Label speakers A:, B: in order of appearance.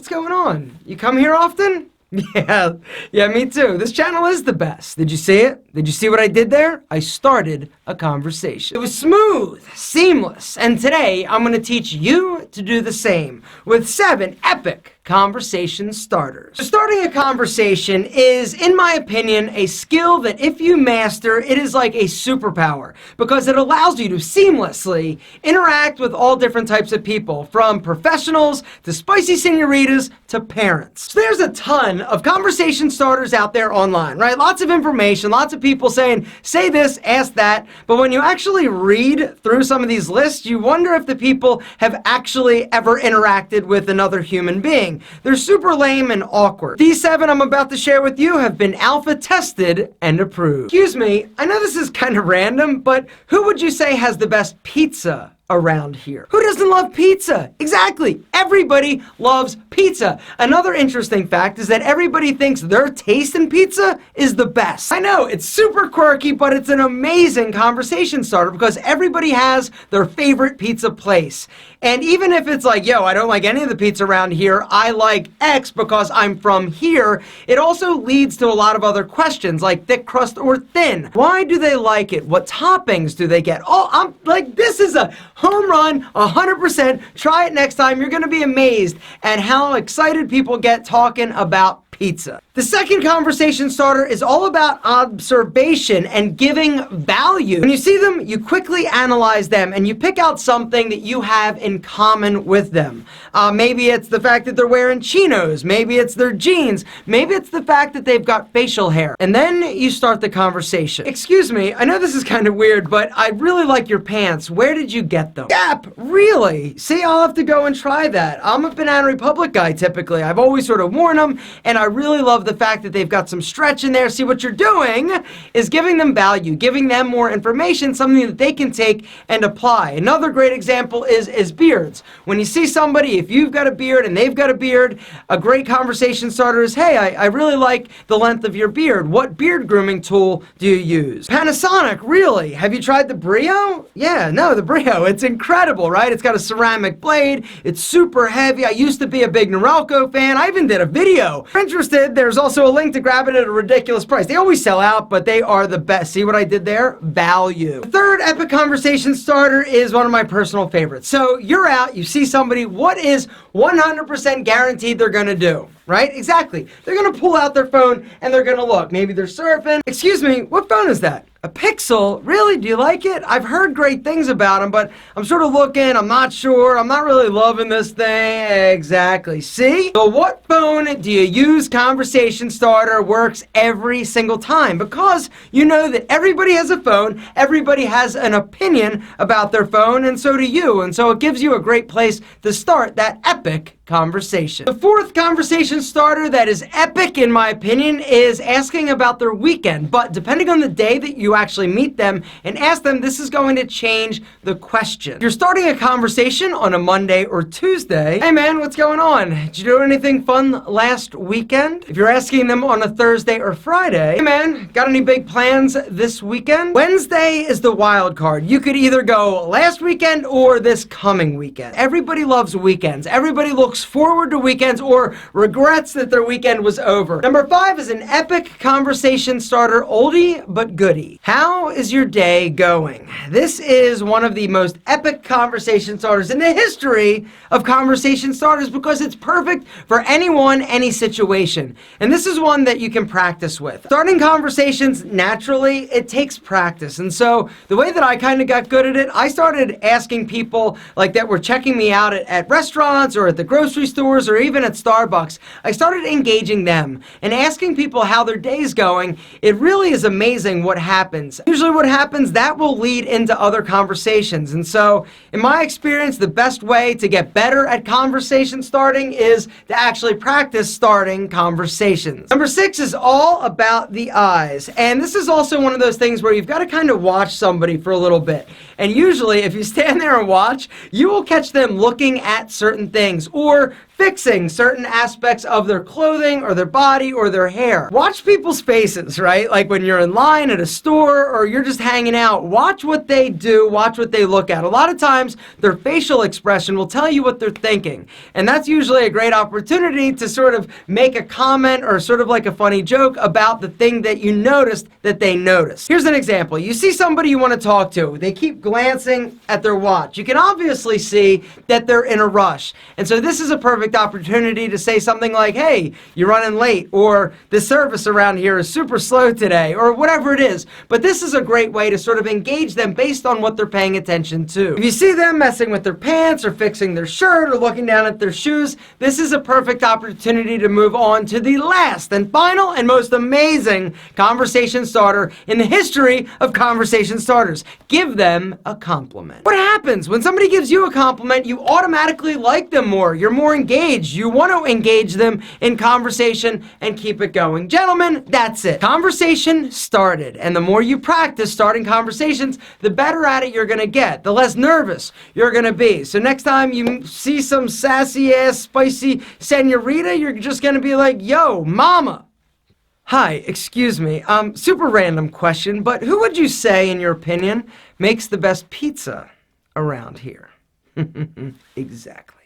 A: what's going on? You come here often? Yeah, me too. This channel is the best. Did you see it? Did you see what I did there? I started a conversation. It was smooth, seamless, and today I'm going to teach you to do the same with 7 epic conversation starters. So starting a conversation is, in my opinion, a skill that if you master, it is like a superpower because it allows you to seamlessly interact with all different types of people, from professionals to spicy senoritas to parents. So there's a ton of conversation starters out there online, right? Lots of information, lots of people saying, say this, ask that, but when you actually read through some of these lists, you wonder if the people have actually ever interacted with another human being. They're super lame and awkward. These 7 I'm about to share with you have been alpha tested and approved. Excuse me, I know this is kind of random, but who would you say has the best pizza around here? Who doesn't love pizza? Exactly. Everybody loves pizza. Another interesting fact is that everybody thinks their taste in pizza is the best. I know, it's super quirky, but it's an amazing conversation starter because everybody has their favorite pizza place. And even if it's like, yo, I don't like any of the pizza around here, I like X because I'm from here, it also leads to a lot of other questions like thick crust or thin. Why do they like it? What toppings do they get? Oh, I'm like, this is a home run, 100%. Try it next time. You're going to be amazed at how excited people get talking about pizza. The second conversation starter is all about observation and giving value. When you see them, you quickly analyze them and you pick out something that you have in common with them. Maybe it's the fact that they're wearing chinos. Maybe it's their jeans. Maybe it's the fact that they've got facial hair. And then you start the conversation. Excuse me, I know this is kind of weird, but I really like your pants. Where did you get them? Gap, really? See, I'll have to go and try that. I'm a Banana Republic guy typically. I've always sort of worn them, and I really love the fact that they've got some stretch in there. See, what you're doing is giving them value, giving them more information, something that they can take and apply. Another great example is beards. When you see somebody, if you've got a beard and they've got a beard, a great conversation starter is, hey, I really like the length of your beard. What beard grooming tool do you use? Panasonic, really? Have you tried the Brio? Yeah, no, the Brio. It's incredible, right? It's got a ceramic blade. It's super heavy. I used to be a big Norelco fan. I even did a video. If you're interested, there's also a link to grab it at a ridiculous price. They always sell out, but they are the best. See what I did there? Value. The third epic conversation starter is one of my personal favorites. So you're out, you see somebody, what is 100% guaranteed they're gonna do? Right? Exactly. They're gonna pull out their phone and they're gonna look. Maybe they're surfing. Excuse me, what phone is that? A Pixel? Really? Do you like it? I've heard great things about them, but I'm sort of looking, I'm not sure, I'm not really loving this thing. Exactly. See? So what phone do you use? Conversation starter works every single time because you know that everybody has a phone, everybody has an opinion about their phone, and so do you. And so it gives you a great place to start that epic conversation. The fourth conversation starter that is epic in my opinion is asking about their weekend, but depending on the day that you actually meet them and ask them, this is going to change the question. If you're starting a conversation on a Monday or Tuesday, hey man, what's going on? Did you do anything fun last weekend? If you're asking them on a Thursday or Friday, hey man, got any big plans this weekend? Wednesday is the wild card. You could either go last weekend or this coming weekend. Everybody loves weekends. Everybody looks forward to weekends or regrets that their weekend was over. Number 5 is an epic conversation starter, oldie but goodie. How is your day going? This is one of the most epic conversation starters in the history of conversation starters because it's perfect for anyone, any situation. And this is one that you can practice with. Starting conversations naturally, it takes practice. And so the way that I kind of got good at it, I started asking people like that were checking me out at restaurants or at the grocery stores or even at Starbucks. I started engaging them and asking people how their day's going. It really is amazing what happens. Usually what happens, that will lead into other conversations. And so in my experience, the best way to get better at conversation starting is to actually practice starting conversations. Number 6 is all about the eyes. And this is also one of those things where you've got to kind of watch somebody for a little bit. And usually if you stand there and watch, you will catch them looking at certain things or fixing certain aspects of their clothing or their body or their hair. Watch people's faces, right? Like when you're in line at a store or you're just hanging out, watch what they do, watch what they look at. A lot of times their facial expression will tell you what they're thinking. And that's usually a great opportunity to sort of make a comment or sort of like a funny joke about the thing that you noticed that they noticed. Here's an example. You see somebody you want to talk to. They keep glancing at their watch. You can obviously see that they're in a rush. And so this is a perfect opportunity to say something like, hey, you're running late, or the service around here is super slow today, or whatever it is. But this is a great way to sort of engage them based on what they're paying attention to. If you see them messing with their pants or fixing their shirt or looking down at their shoes, this is a perfect opportunity to move on to the last and final and most amazing conversation starter in the history of conversation starters. Give them a compliment. What happens when somebody gives you a compliment? You automatically like them more. You're more engaged. You want to engage them in conversation and keep it going. Gentlemen, that's it. Conversation started. And the more you practice starting conversations, the better at it you're going to get. The less nervous you're going to be. So next time you see some sassy ass, spicy senorita, you're just going to be like, yo, mama. Hi, excuse me. Super random question, but who would you say, in your opinion, makes the best pizza around here? Exactly.